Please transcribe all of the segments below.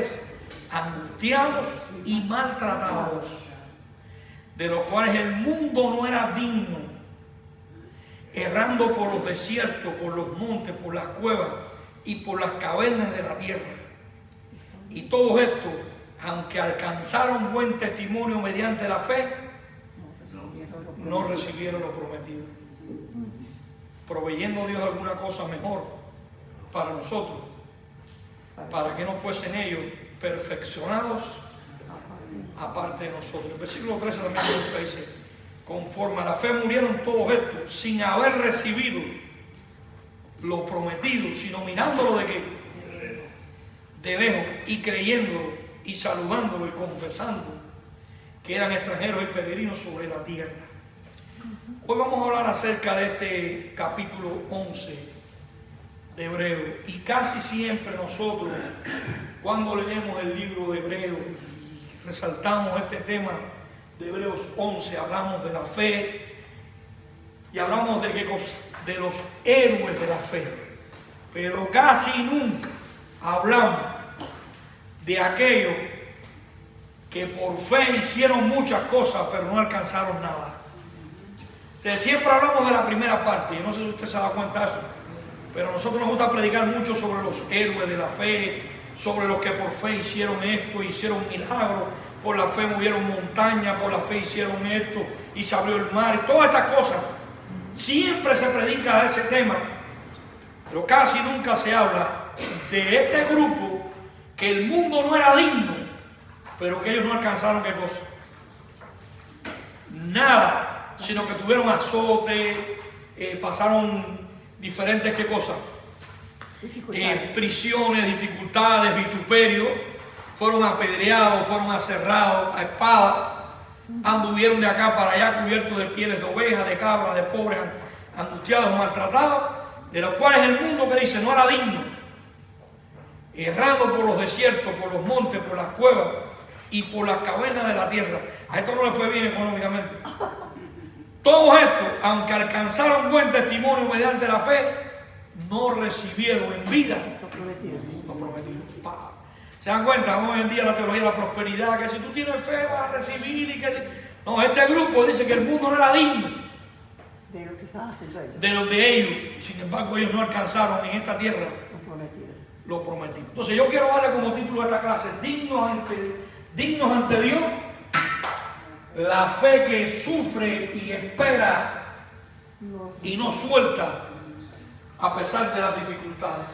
pecadores, angustiados y maltratados, de los cuales el mundo no era digno, errando por los desiertos, por los montes, por las cuevas y por las cavernas de la tierra. Y todos estos, aunque alcanzaron buen testimonio mediante la fe, no recibieron lo prometido, proveyendo Dios alguna cosa mejor para nosotros, para que no fuesen ellos perfeccionados aparte de nosotros. El versículo 13 también dice: conforme a la fe murieron todos estos, sin haber recibido lo prometido, sino mirándolo de qué, de lejos, y creyéndolo y saludándolo y confesando que eran extranjeros y peregrinos sobre la tierra. Hoy vamos a hablar acerca de este capítulo 11 de Hebreos, y casi siempre nosotros, cuando leemos el libro de Hebreos y resaltamos este tema de Hebreos 11, hablamos de la fe y hablamos de qué cosa, de los héroes de la fe, pero casi nunca hablamos de aquellos que por fe hicieron muchas cosas pero no alcanzaron nada. O sea, siempre hablamos de la primera parte, yo no sé si usted se da cuenta de eso, pero a nosotros nos gusta predicar mucho sobre los héroes de la fe, sobre los que por fe hicieron esto, hicieron milagros, por la fe movieron montañas, por la fe hicieron esto y se abrió el mar y todas estas cosas. Siempre se predica ese tema, pero casi nunca se habla de este grupo que el mundo no era digno, pero que ellos no alcanzaron qué cosa, nada, sino que tuvieron azote, pasaron diferentes qué cosas, prisiones, dificultades, vituperios, fueron apedreados, fueron aserrados a espada, anduvieron de acá para allá cubiertos de pieles de ovejas, de cabras, de pobres, angustiados, maltratados, de los cuales el mundo que dice no era digno, errando por los desiertos, por los montes, por las cuevas y por las cavernas de la tierra. A esto no le fue bien económicamente. Todos estos, aunque alcanzaron buen testimonio mediante la fe, no recibieron en vida lo prometido. ¿Se dan cuenta? Hoy en día la teología de la prosperidad, que si tú tienes fe vas a recibir y que... No, este grupo dice que el mundo no era digno de lo que estaban haciendo ellos. De los de ellos. Sin embargo, ellos no alcanzaron en esta tierra lo prometido. Entonces yo quiero darle como título a esta clase: dignos ante Dios, la fe que sufre y espera y no suelta a pesar de las dificultades.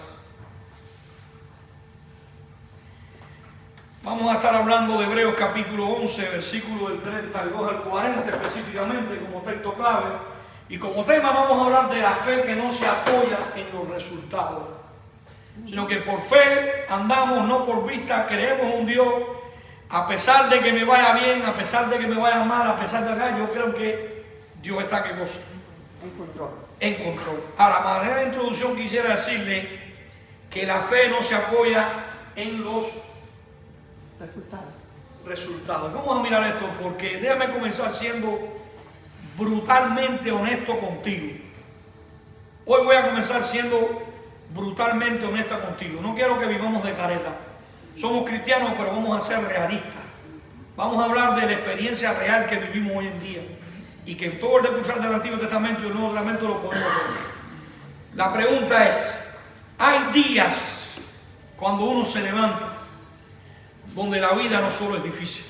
Vamos a estar hablando de Hebreos capítulo 11, versículo del 32 al 40 específicamente como texto clave, y como tema vamos a hablar de la fe que no se apoya en los resultados, sino que por fe andamos, no por vista. Creemos en un Dios, a pesar de que me vaya bien, a pesar de que me vaya mal, a pesar de acá, yo creo que Dios está, ¿qué cosa? En control. Ahora, a manera de introducción quisiera decirle que la fe no se apoya en los resultados. Vamos a mirar esto, porque déjame comenzar siendo brutalmente honesto contigo. Hoy voy a comenzar siendo brutalmente honesta contigo. No quiero que vivamos de careta. Somos cristianos, pero vamos a ser realistas. Vamos a hablar de la experiencia real que vivimos hoy en día, y que en todo el decursar del Antiguo Testamento y el Nuevo Testamento lo podemos ver. La pregunta es: hay días cuando uno se levanta donde la vida no solo es difícil,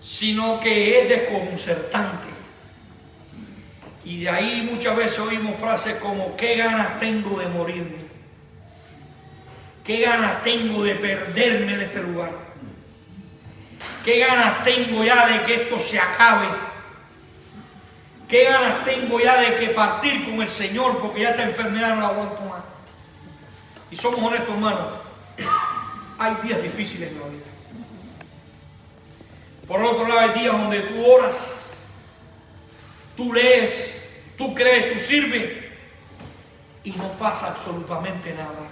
sino que es desconcertante. Y de ahí muchas veces oímos frases como: qué ganas tengo de morirme, qué ganas tengo de perderme de este lugar, qué ganas tengo ya de que esto se acabe, qué ganas tengo ya de que partir con el Señor, porque ya esta enfermedad no la aguanto más. Y somos honestos, hermanos, hay días difíciles en la vida. Por otro lado, hay días donde tú oras, tú lees, tú crees, tú sirves y no pasa absolutamente nada.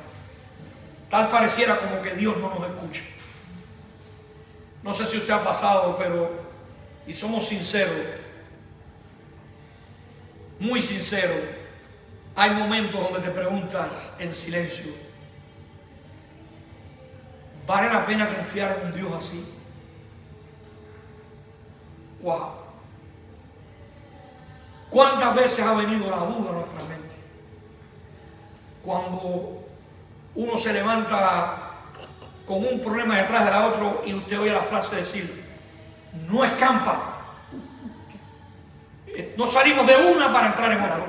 Tal pareciera como que Dios no nos escucha. No sé si usted ha pasado, pero, y somos sinceros, muy sinceros, hay momentos donde te preguntas en silencio: ¿Vale la pena confiar en un Dios así? Wow. ¿Cuántas veces ha venido la duda a nuestra mente? Cuando uno se levanta con un problema detrás de la otro y usted oye la frase decir, no escampa. No salimos de una para entrar en otra.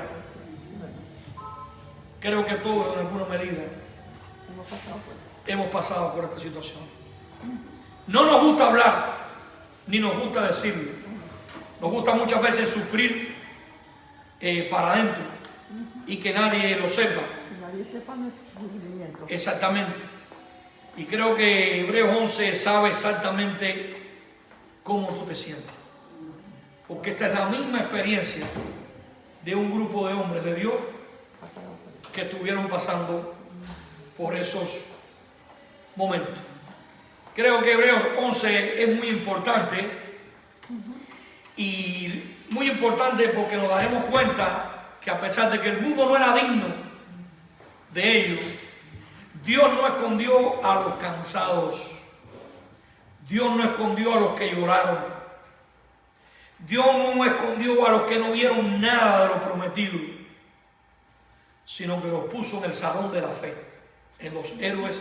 Creo que todos en alguna medida hemos pasado por esta situación. No nos gusta hablar, ni nos gusta decirlo. Nos gusta muchas veces sufrir para adentro y que nadie lo sepa. Que nadie sepa nuestro sufrimiento. Exactamente. Y creo que Hebreos 11 sabe exactamente cómo tú te sientes. Porque esta es la misma experiencia de un grupo de hombres de Dios que estuvieron pasando por esos momentos. Creo que Hebreos 11 es muy importante y muy importante porque nos daremos cuenta que a pesar de que el mundo no era digno de ellos, Dios no escondió a los cansados, Dios no escondió a los que lloraron, Dios no escondió a los que no vieron nada de lo prometido, sino que los puso en el salón de la fe, en los héroes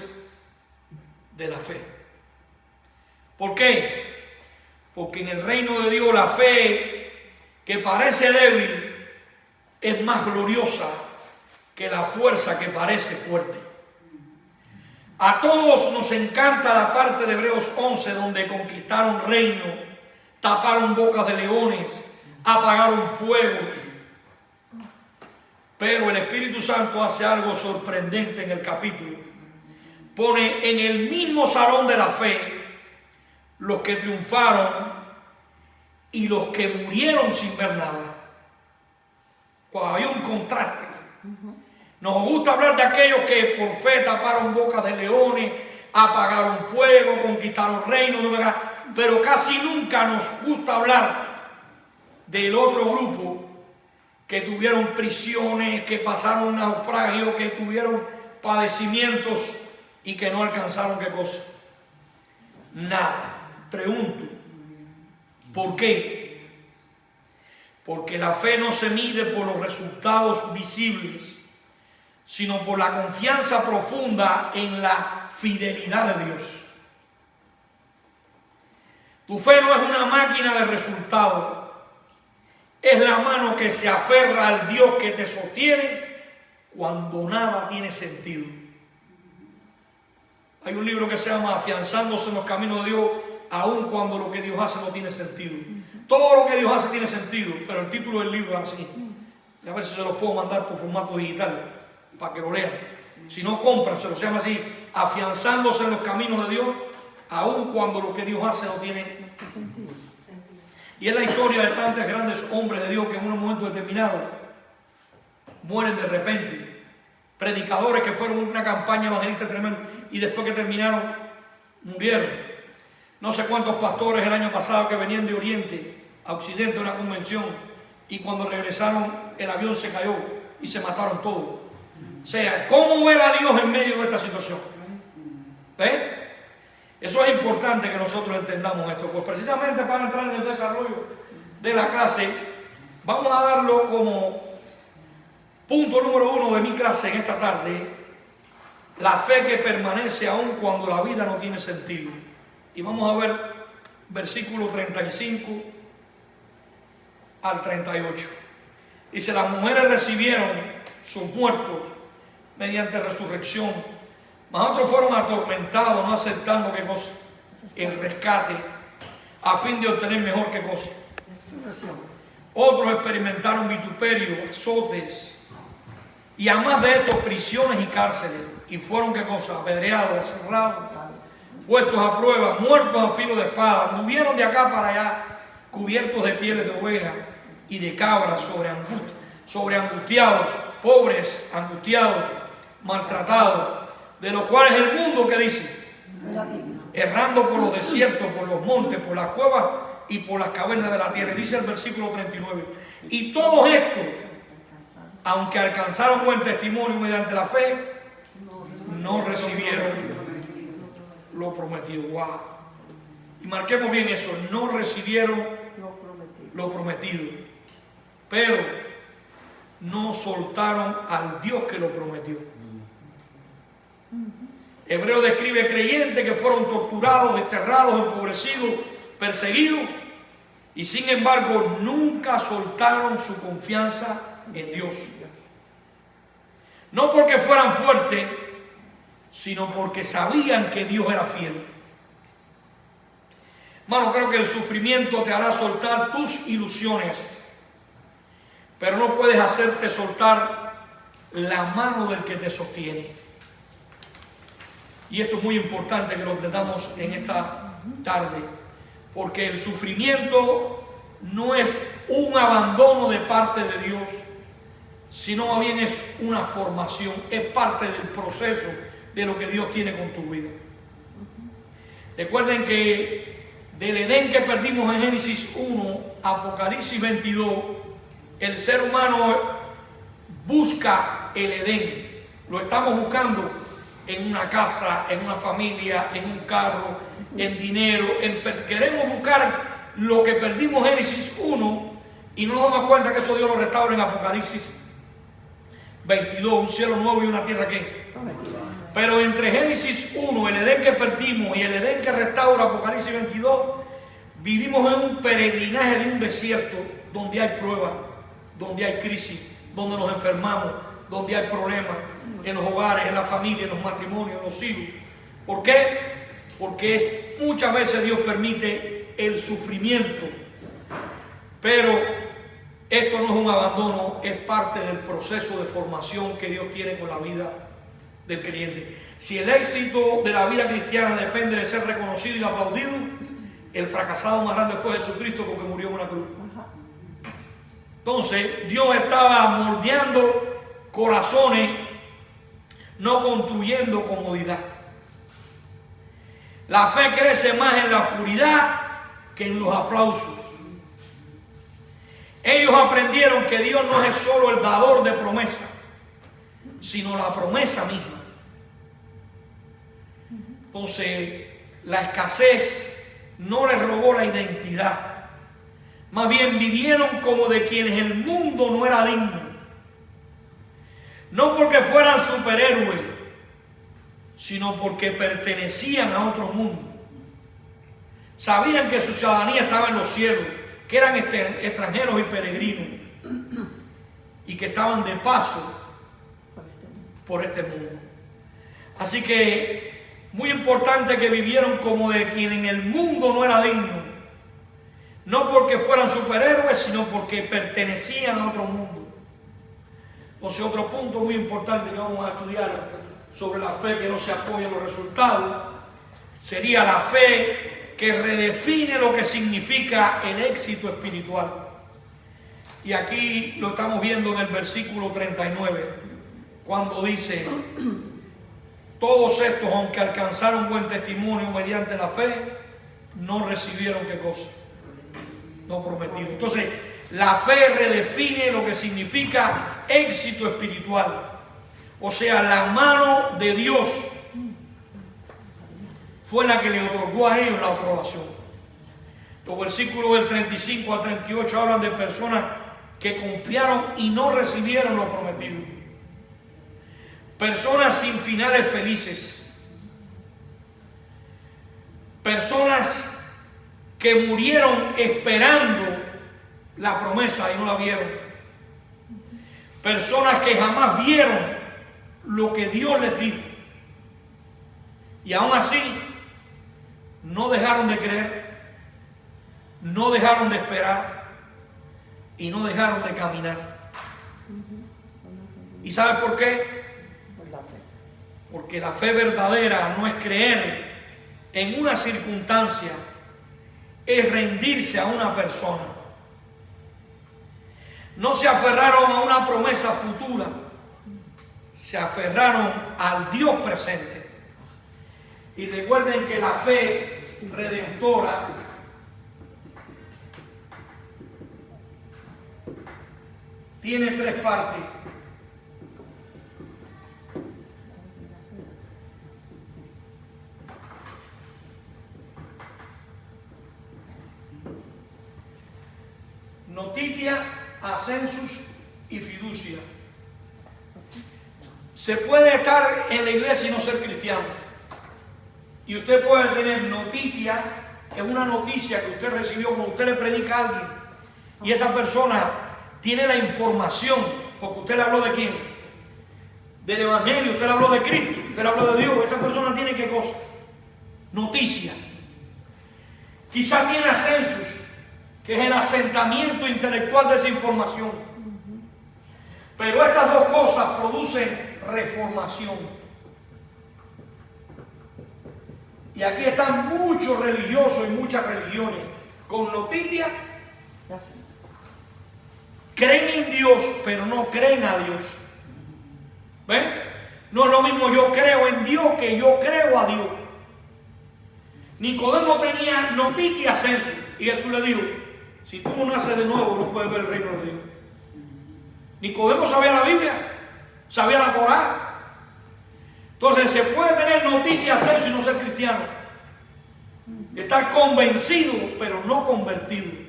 de la fe. ¿Por qué? Porque en el reino de Dios la fe que parece débil es más gloriosa que la fuerza que parece fuerte. A todos nos encanta la parte de Hebreos 11 donde conquistaron reino, taparon bocas de leones, apagaron fuegos. Pero el Espíritu Santo hace algo sorprendente en el capítulo. Pone en el mismo salón de la fe los que triunfaron y los que murieron sin ver nada. Hay un contraste. Nos gusta hablar de aquellos que por fe taparon bocas de leones, apagaron fuego, conquistaron reinos, pero casi nunca nos gusta hablar del otro grupo que tuvieron prisiones, que pasaron naufragio, que tuvieron padecimientos y que no alcanzaron ¿qué cosa? Nada. Pregunto, ¿por qué? Porque la fe no se mide por los resultados visibles, sino por la confianza profunda en la fidelidad de Dios. Tu fe no es una máquina de resultados, es la mano que se aferra al Dios que te sostiene cuando nada tiene sentido. Hay un libro que se llama Afianzándose en los caminos de Dios, aun cuando lo que Dios hace no tiene sentido. Todo lo que Dios hace tiene sentido, pero el título del libro es así. A ver si se los puedo mandar por formato digital para que lo lean. Si no, compran, se lo llama así, Afianzándose en los caminos de Dios, aun cuando lo que Dios hace no tiene sentido. Y es la historia de tantos grandes hombres de Dios que en un momento determinado mueren de repente. Predicadores que fueron una campaña evangelista tremenda y después que terminaron, murieron. No sé cuántos pastores el año pasado que venían de Oriente a Occidente a una convención y cuando regresaron el avión se cayó y se mataron todos. O sea, ¿cómo ver a Dios en medio de esta situación? ¿Ve? Eso es importante que nosotros entendamos esto, pues precisamente para entrar en el desarrollo de la clase, vamos a darlo como punto número 1 de mi clase en esta tarde, la fe que permanece aún cuando la vida no tiene sentido. Y vamos a ver versículo 35 al 38. Dice, las mujeres recibieron sus muertos mediante resurrección, mas otros fueron atormentados, no aceptando ¿qué cosa? El rescate, a fin de obtener mejor ¿qué cosa? Otros experimentaron vituperio, azotes, y además de esto, prisiones y cárceles, y fueron ¿qué cosa? Apedreados, cerrados, puestos a prueba, muertos a filo de espada, movieron de acá para allá, cubiertos de pieles de oveja y de cabras, sobre angustiados, pobres, angustiados, maltratados, de los cuales el mundo, ¿qué dice? Errando por los desiertos, por los montes, por las cuevas y por las cavernas de la tierra. Y dice el versículo 39, y todos estos, aunque alcanzaron buen testimonio mediante la fe, no recibieron lo prometido. Wow. Y marquemos bien eso, no recibieron lo prometido, pero no soltaron al Dios que lo prometió. Hebreo describe creyentes que fueron torturados, desterrados, empobrecidos, perseguidos, y sin embargo nunca soltaron su confianza en Dios. No porque fueran fuertes, sino porque sabían que Dios era fiel. Hermano, creo que el sufrimiento te hará soltar tus ilusiones, pero no puedes hacerte soltar la mano del que te sostiene. Y eso es muy importante que lo entendamos en esta tarde, porque el sufrimiento no es un abandono de parte de Dios, sino más bien es una formación, es parte del proceso de lo que Dios tiene con tu vida. Recuerden que del Edén que perdimos en Génesis 1, Apocalipsis 22, el ser humano busca el Edén. Lo estamos buscando en una casa, en una familia, en un carro, en dinero. Queremos buscar lo que perdimos en Génesis 1 y no nos damos cuenta que eso Dios lo restaura en Apocalipsis 22, un cielo nuevo y una tierra que. Pero entre Génesis 1, el Edén que perdimos, y el Edén que restaura Apocalipsis 22, vivimos en un peregrinaje de un desierto donde hay pruebas, donde hay crisis, donde nos enfermamos, donde hay problemas en los hogares, en la familia, en los matrimonios, en los hijos. ¿Por qué? Porque muchas veces Dios permite el sufrimiento, pero esto no es un abandono, es parte del proceso de formación que Dios tiene con la vida del creyente. Si el éxito de la vida cristiana depende de ser reconocido y aplaudido, el fracasado más grande fue Jesucristo, porque murió en una cruz. Entonces Dios estaba moldeando corazones, no construyendo comodidad. La fe crece más en la oscuridad que en los aplausos. Ellos aprendieron que Dios no es solo el dador de promesas, sino la promesa misma. Entonces, la escasez no les robó la identidad. Más bien vivieron como de quienes el mundo no era digno. No porque fueran superhéroes, sino porque pertenecían a otro mundo. Sabían que su ciudadanía estaba en los cielos, que eran extranjeros y peregrinos, y que estaban de paso por este mundo. Así que muy importante que vivieron como de quien en el mundo no era digno, no porque fueran superhéroes, sino porque pertenecían a otro mundo. Entonces, otro punto muy importante que vamos a estudiar sobre la fe que no se apoya en los resultados sería la fe que redefine lo que significa el éxito espiritual. Y aquí lo estamos viendo en el versículo 39, cuando dice: todos estos, aunque alcanzaron buen testimonio mediante la fe, no recibieron ¿qué cosa? No prometido. Entonces, la fe redefine lo que significa éxito espiritual. O sea, la mano de Dios fue la que le otorgó a ellos la aprobación. Los versículos del 35 al 38 hablan de personas que confiaron y no recibieron lo prometido. Personas sin finales felices. Personas que murieron esperando la promesa y no la vieron. Personas que jamás vieron lo que Dios les dijo. Y aún así, no dejaron de creer, no dejaron de esperar y no dejaron de caminar. ¿Y sabe por qué? Porque la fe verdadera no es creer en una circunstancia, es rendirse a una persona. No se aferraron a una promesa futura, se aferraron al Dios presente. Y recuerden que la fe redentora tiene tres partes. notitia, ascensus y fiducia. Se puede estar en la iglesia y no ser cristiano. Y usted puede tener notitia, es una noticia que usted recibió cuando usted le predica a alguien. Y esa persona tiene la información, porque usted le habló de quién, del evangelio, usted le habló de Cristo, usted le habló de Dios. Esa persona tiene qué cosa, noticia. Quizás tiene ascensus, que es el asentamiento intelectual de esa información. Pero estas dos cosas producen reformación. Y aquí están muchos religiosos y muchas religiones con noticia. Creen en Dios, pero no creen a Dios. ¿Ven? No es lo mismo yo creo en Dios que yo creo a Dios. Nicodemo tenía noticia y ascenso. Y Jesús le dijo, si tú no naces de nuevo, no puedes ver el reino de Dios. Nicodemo sabía la Biblia, sabía la Corán. Entonces se puede tener noticia y ascenso y no ser cristiano. Estar convencido, pero no convertido.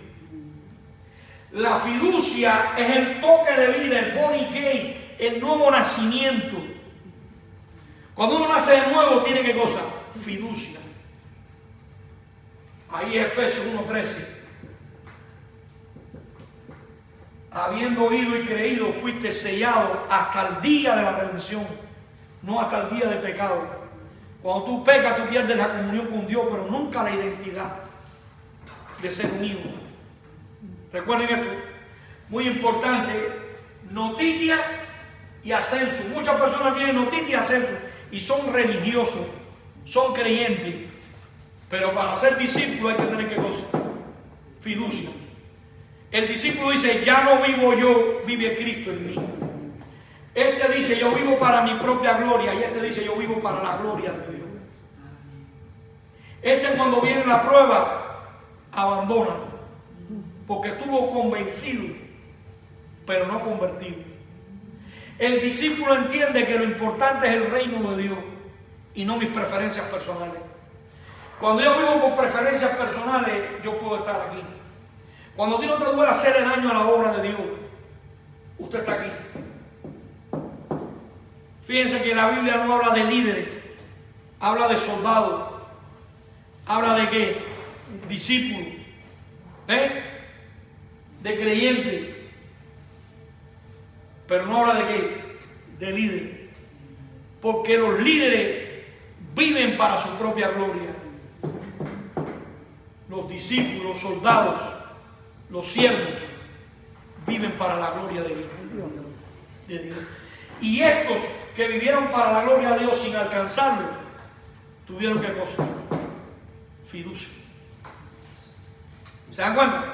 La fiducia es el toque de vida, el born again, el nuevo nacimiento. Cuando uno nace de nuevo, tiene ¿qué cosa? Fiducia. Ahí Efesios 1:13. Habiendo oído y creído, fuiste sellado hasta el día de la redención, no hasta el día del pecado. Cuando tú pecas, tú pierdes la comunión con Dios, pero nunca la identidad de ser unido. Recuerden esto, muy importante, noticia y ascenso. Muchas personas tienen noticia y ascenso y son religiosos, son creyentes, pero para ser discípulo hay que tener ¿qué cosa? Fiducia. El discípulo dice, ya no vivo yo, vive Cristo en mí. Este dice, yo vivo para mi propia gloria, y este dice, yo vivo para la gloria de Dios. Este cuando viene la prueba, abandona, porque estuvo convencido, pero no convertido. El discípulo entiende que lo importante es el reino de Dios y no mis preferencias personales. Cuando yo vivo por preferencias personales, yo puedo estar aquí. Cuando a ti no te duele hacer el daño a la obra de Dios, usted está aquí. Fíjense que la Biblia no habla de líderes, habla de soldados, habla de qué, discípulos, de creyentes, pero no habla de qué, de líderes, porque los líderes viven para su propia gloria. Los discípulos, los soldados, los siervos viven para la gloria de Dios. Y estos que vivieron para la gloria de Dios sin alcanzarlo, tuvieron ¿qué cosa? Fiducia. ¿Se dan cuenta?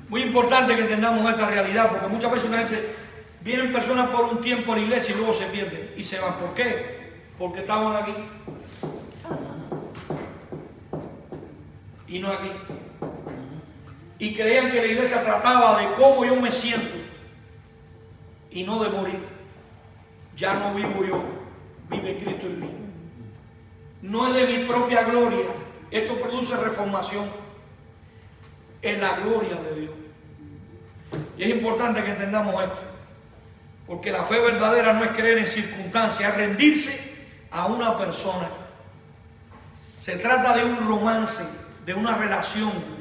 Muy importante que entendamos esta realidad, porque muchas veces una gente, vienen personas por un tiempo a la iglesia y luego se pierden y se van. ¿Por qué? Porque estaban aquí y no aquí. Y creían que la iglesia trataba de cómo yo me siento y no de morir. Ya no vivo yo, vive Cristo en mí. No es de mi propia gloria. Esto produce reformación. Es la gloria de Dios. Y es importante que entendamos esto. Porque la fe verdadera no es creer en circunstancias, es rendirse a una persona. Se trata de un romance, de una relación.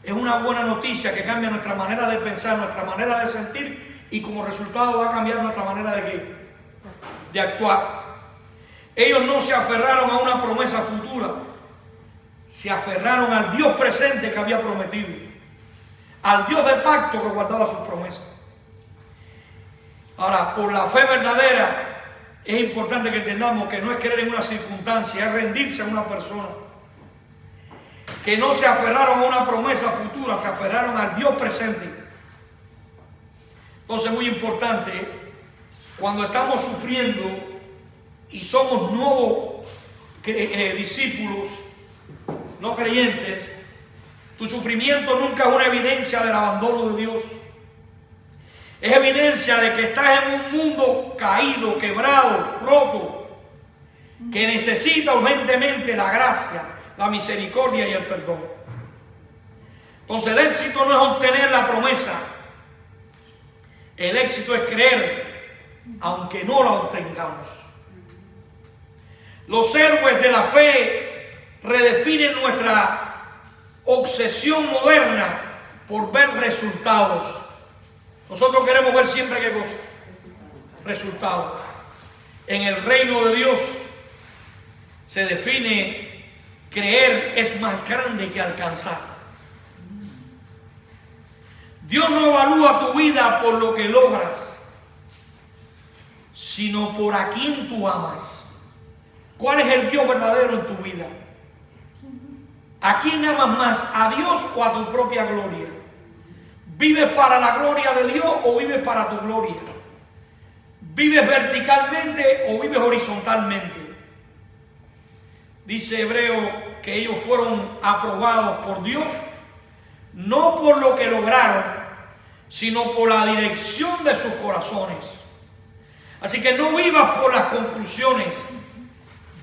Es una buena noticia que cambia nuestra manera de pensar, nuestra manera de sentir, y como resultado va a cambiar nuestra manera de qué, de actuar. Ellos no se aferraron a una promesa futura, se aferraron al Dios presente que había prometido, al Dios de pacto que guardaba sus promesas. Ahora, por la fe verdadera es importante que entendamos que no es creer en una circunstancia, es rendirse a una persona. Que no se aferraron a una promesa futura, se aferraron al Dios presente. Entonces, muy importante, cuando estamos sufriendo y somos nuevos discípulos, no creyentes, tu sufrimiento nunca es una evidencia del abandono de Dios. Es evidencia de que estás en un mundo caído, quebrado, roto, que necesita urgentemente la gracia, la misericordia y el perdón. Entonces el éxito no es obtener la promesa. El éxito es creer, aunque no la obtengamos. Los héroes de la fe redefinen nuestra obsesión moderna por ver resultados. Nosotros queremos ver siempre ¿qué cosa? Resultados. En el reino de Dios se define creer es más grande que alcanzar. Dios no evalúa tu vida por lo que logras, sino por a quien tú amas. ¿Cuál es el Dios verdadero en tu vida? ¿A quién amas más? ¿A Dios o a tu propia gloria? ¿Vives para la gloria de Dios o vives para tu gloria? ¿Vives verticalmente o vives horizontalmente? Dice Hebreo que ellos fueron aprobados por Dios, no por lo que lograron, sino por la dirección de sus corazones. Así que no vivas por las conclusiones,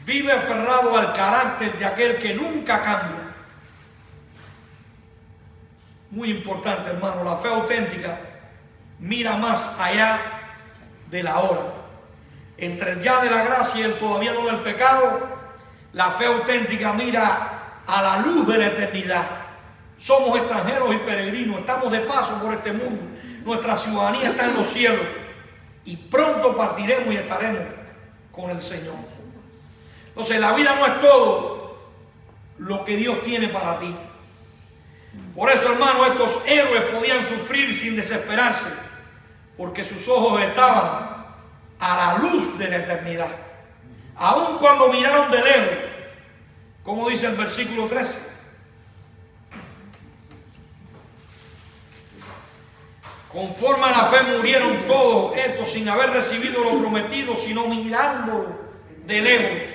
vive aferrado al carácter de aquel que nunca cambia. Muy importante, hermano, la fe auténtica mira más allá de la hora. Entre el ya de la gracia y el todavía no del pecado, la fe auténtica mira a la luz de la eternidad. Somos extranjeros y peregrinos, estamos de paso por este mundo. Nuestra ciudadanía está en los cielos y pronto partiremos y estaremos con el Señor. Entonces la vida no es todo lo que Dios tiene para ti. Por eso, hermano, estos héroes podían sufrir sin desesperarse, porque sus ojos estaban a la luz de la eternidad. Aun cuando miraron de lejos, como dice el versículo 13. Conforme a la fe murieron todos estos sin haber recibido lo prometido, sino mirándolo de lejos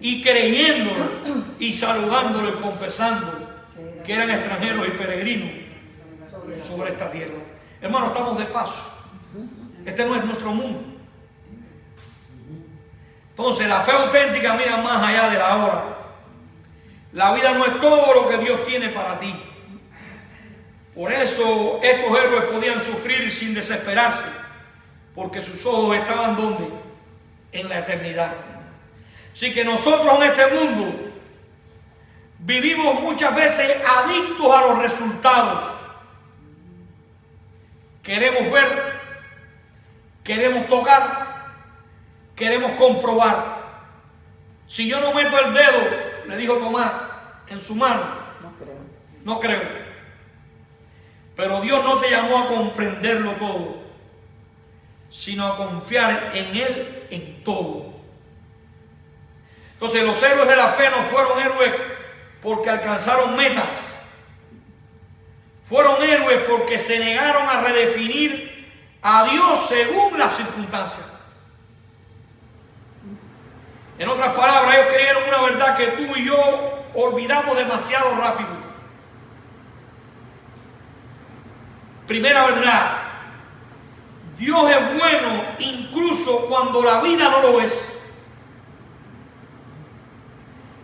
y creyéndolo y saludándolo y confesando que eran extranjeros y peregrinos sobre esta tierra. Hermanos, estamos de paso. Este no es nuestro mundo. Entonces la fe auténtica mira más allá de la hora. La vida no es todo lo que Dios tiene para ti. Por eso estos héroes podían sufrir sin desesperarse, porque sus ojos estaban ¿dónde? En la eternidad. Así que nosotros en este mundo vivimos muchas veces adictos a los resultados. Queremos ver, queremos tocar, queremos comprobar. Si yo no meto el dedo, le dijo Tomás, en su mano, no creo. Pero Dios no te llamó a comprenderlo todo, sino a confiar en Él en todo. Entonces los héroes de la fe no fueron héroes porque alcanzaron metas. Fueron héroes porque se negaron a redefinir a Dios según las circunstancias. En otras palabras, ellos creyeron una verdad que tú y yo olvidamos demasiado rápido. Primera verdad, Dios es bueno incluso cuando la vida no lo es.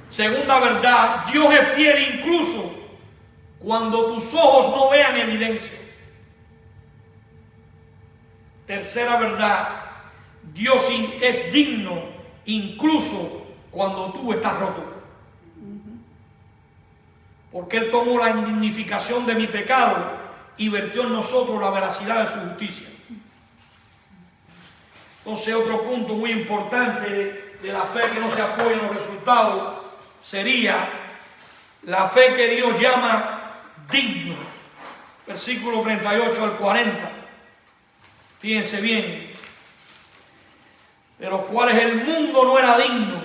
Segunda verdad, Dios es fiel incluso cuando tus ojos no vean evidencia. Tercera verdad, Dios es digno incluso cuando tú estás roto. Porque Él tomó la indignificación de mi pecado y vertió en nosotros la veracidad de su justicia. Entonces, otro punto muy importante de la fe que no se apoya en los resultados sería la fe que Dios llama digno. Versículo 38 al 40. Fíjense bien. De los cuales el mundo no era digno,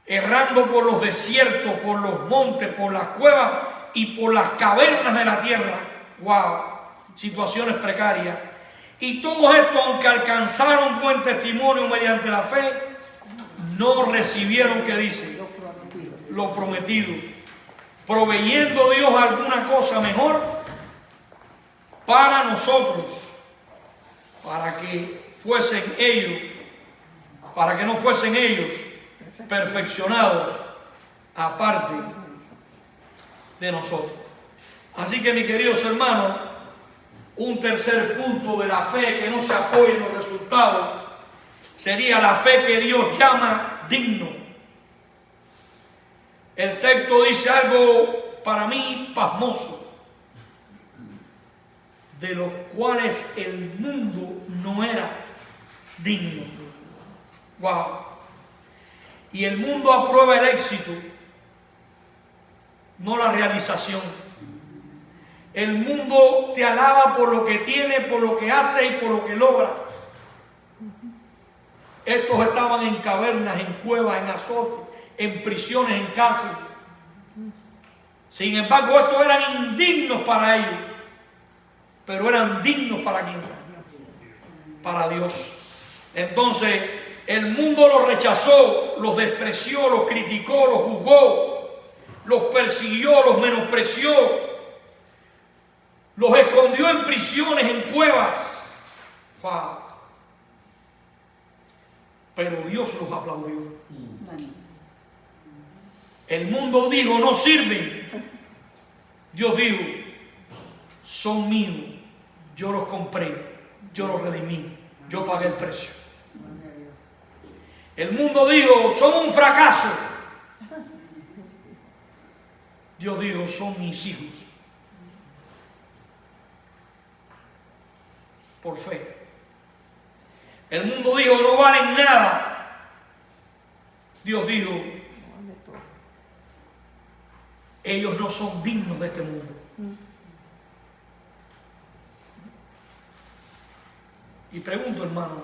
errando por los desiertos, por los montes, por las cuevas y por las cavernas de la tierra. ¡Wow! Situaciones precarias. Y todo esto, aunque alcanzaron buen testimonio mediante la fe, no recibieron, ¿qué dice? Lo prometido. Proveyendo Dios alguna cosa mejor para nosotros, para que fuesen ellos, para que no fuesen ellos perfeccionados aparte de nosotros. Así que, mis queridos hermanos, un tercer punto de la fe que no se apoya en los resultados sería la fe que Dios llama digno. El texto dice algo para mí pasmoso, de los cuales el mundo no era digno. Wow. Y el mundo aprueba el éxito, no la realización. El mundo te alaba por lo que tiene, por lo que hace y por lo que logra. Estos estaban en cavernas, en cuevas, en azotes, en prisiones, en cárcel. Sin embargo, estos eran indignos para ellos, pero eran dignos para quién? Para Dios. Entonces, el mundo los rechazó, los despreció, los criticó, los juzgó, los persiguió, los menospreció, los escondió en prisiones, en cuevas. Wow. Pero Dios los aplaudió. El mundo dijo, no sirven. Dios dijo, son míos. Yo los compré, yo los redimí, yo pagué el precio. El mundo dijo, son un fracaso. Dios dijo, son mis hijos. Por fe. El mundo dijo, no valen nada. Dios dijo, ellos no son dignos de este mundo. Y pregunto, hermano,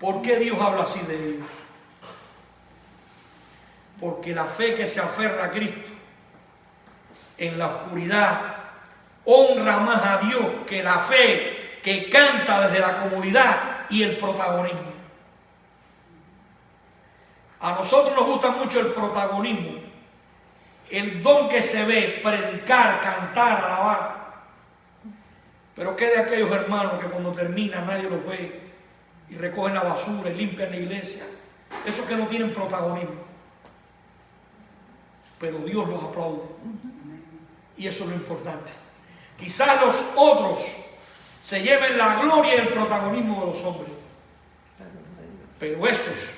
¿por qué Dios habla así de ellos? Porque la fe que se aferra a Cristo en la oscuridad honra más a Dios que la fe que canta desde la comodidad y el protagonismo. A nosotros nos gusta mucho el protagonismo, el don que se ve, predicar, cantar, alabar. Pero ¿qué de aquellos hermanos que cuando terminan nadie los ve y recogen la basura y limpian la iglesia? Esos que no tienen protagonismo. Pero Dios los aplaude. Y eso es lo importante. Quizás los otros se lleven la gloria y el protagonismo de los hombres. Pero esos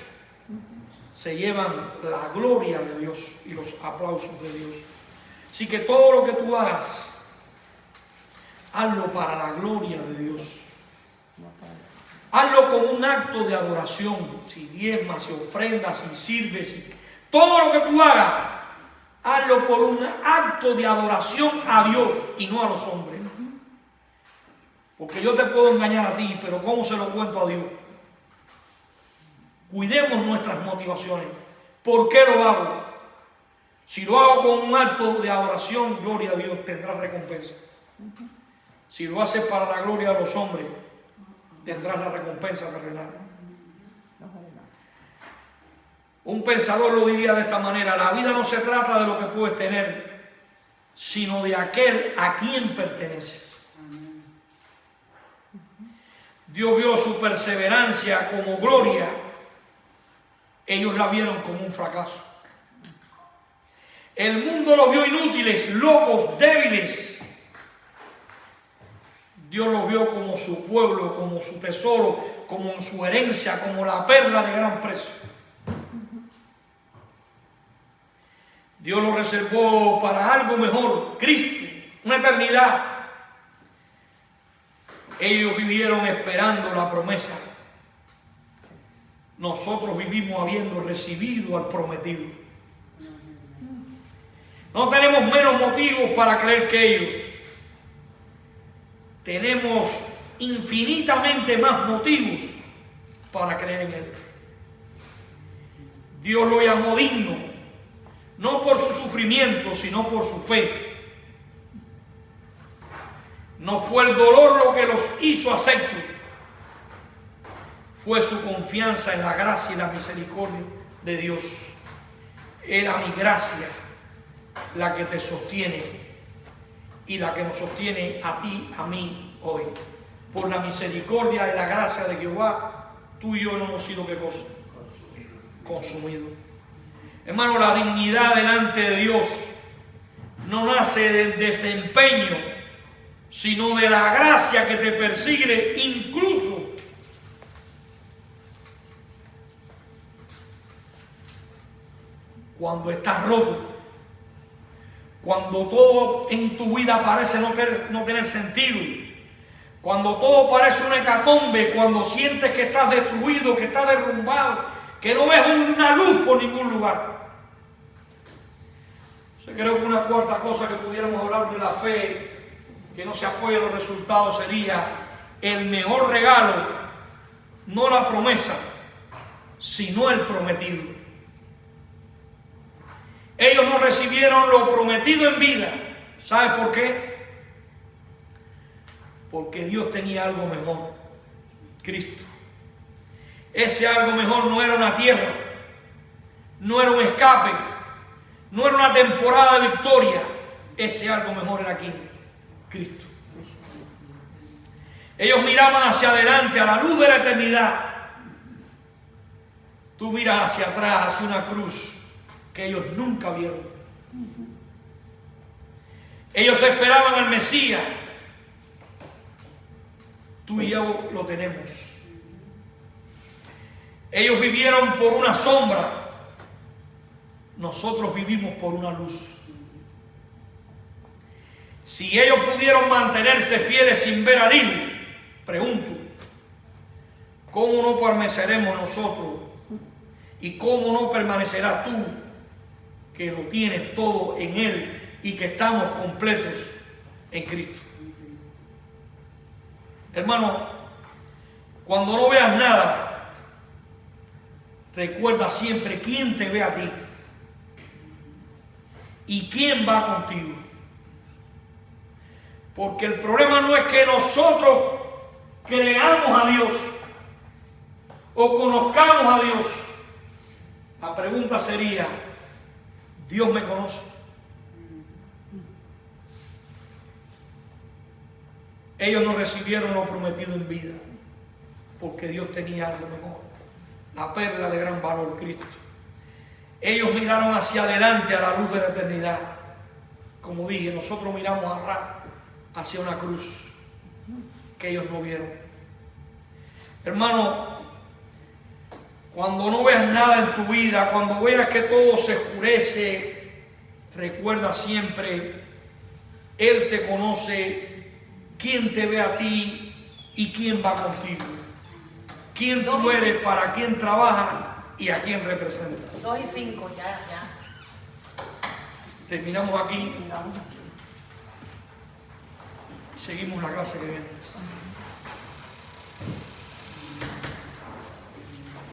se llevan la gloria de Dios y los aplausos de Dios. Así que todo lo que tú hagas, hazlo para la gloria de Dios. Hazlo como un acto de adoración. Si diezmas, si ofrendas, si sirves, todo lo que tú hagas, hazlo por un acto de adoración a Dios y no a los hombres. Porque yo te puedo engañar a ti, pero ¿cómo se lo cuento a Dios? Cuidemos nuestras motivaciones. ¿Por qué lo hago? Si lo hago con un acto de adoración, gloria a Dios, tendrás recompensa. Si lo haces para la gloria de los hombres, tendrás la recompensa terrenal. Un pensador lo diría de esta manera: la vida no se trata de lo que puedes tener, sino de aquel a quien perteneces. Dios vio su perseverancia como gloria, ellos la vieron como un fracaso. El mundo los vio inútiles, locos, débiles. Dios los vio como su pueblo, como su tesoro, como su herencia, como la perla de gran precio. Dios los reservó para algo mejor, Cristo, una eternidad. Ellos vivieron esperando la promesa. Nosotros vivimos habiendo recibido al prometido. No tenemos menos motivos para creer que ellos. Tenemos infinitamente más motivos para creer en Él. Dios lo llamó digno, no por su sufrimiento, sino por su fe. No fue el dolor lo que los hizo aceptos, fue su confianza en la gracia y la misericordia de Dios. Era mi gracia la que te sostiene y la que nos sostiene a ti, a mí hoy. Por la misericordia y la gracia de Jehová, tú y yo no hemos sido, ¿qué cosa? Consumidos. Hermano, la dignidad delante de Dios no nace del desempeño, sino de la gracia que te persigue incluso cuando estás roto, cuando todo en tu vida parece no tener sentido, cuando todo parece una hecatombe, cuando sientes que estás destruido, que estás derrumbado, que no ves una luz por ningún lugar. Yo creo que una cuarta cosa que pudiéramos hablar de la fe que no se apoya en los resultados sería el mejor regalo, no la promesa, sino el prometido. Ellos no recibieron lo prometido en vida. ¿Sabe por qué? Porque Dios tenía algo mejor, Cristo. Ese algo mejor no era una tierra, no era un escape, no era una temporada de victoria. Ese algo mejor era aquí, Cristo. Ellos miraban hacia adelante, a la luz de la eternidad. Tú miras hacia atrás, hacia una cruz que ellos nunca vieron. Ellos esperaban al Mesías. Tú y yo lo tenemos. Ellos vivieron por una sombra. Nosotros vivimos por una luz. Si ellos pudieron mantenerse fieles sin ver al Hijo, pregunto, ¿cómo no permaneceremos nosotros? ¿Y cómo no permanecerás tú, que lo tienes todo en Él y que estamos completos en Cristo? Hermano, cuando no veas nada, recuerda siempre quién te ve a ti y quién va contigo. Porque el problema no es que nosotros creamos a Dios o conozcamos a Dios. La pregunta sería, ¿Dios me conoce? Ellos no recibieron lo prometido en vida, porque Dios tenía algo mejor, la perla de gran valor, Cristo. Ellos miraron hacia adelante a la luz de la eternidad. Como dije, nosotros miramos hacia una cruz que ellos no vieron. Hermano, cuando no veas nada en tu vida, cuando veas que todo se oscurece, recuerda siempre, Él te conoce, quién te ve a ti y quién va contigo. Quién tú eres, para quién trabajas y a quién representas. 2 y 5, ya. Terminamos aquí. Seguimos la clase que viene.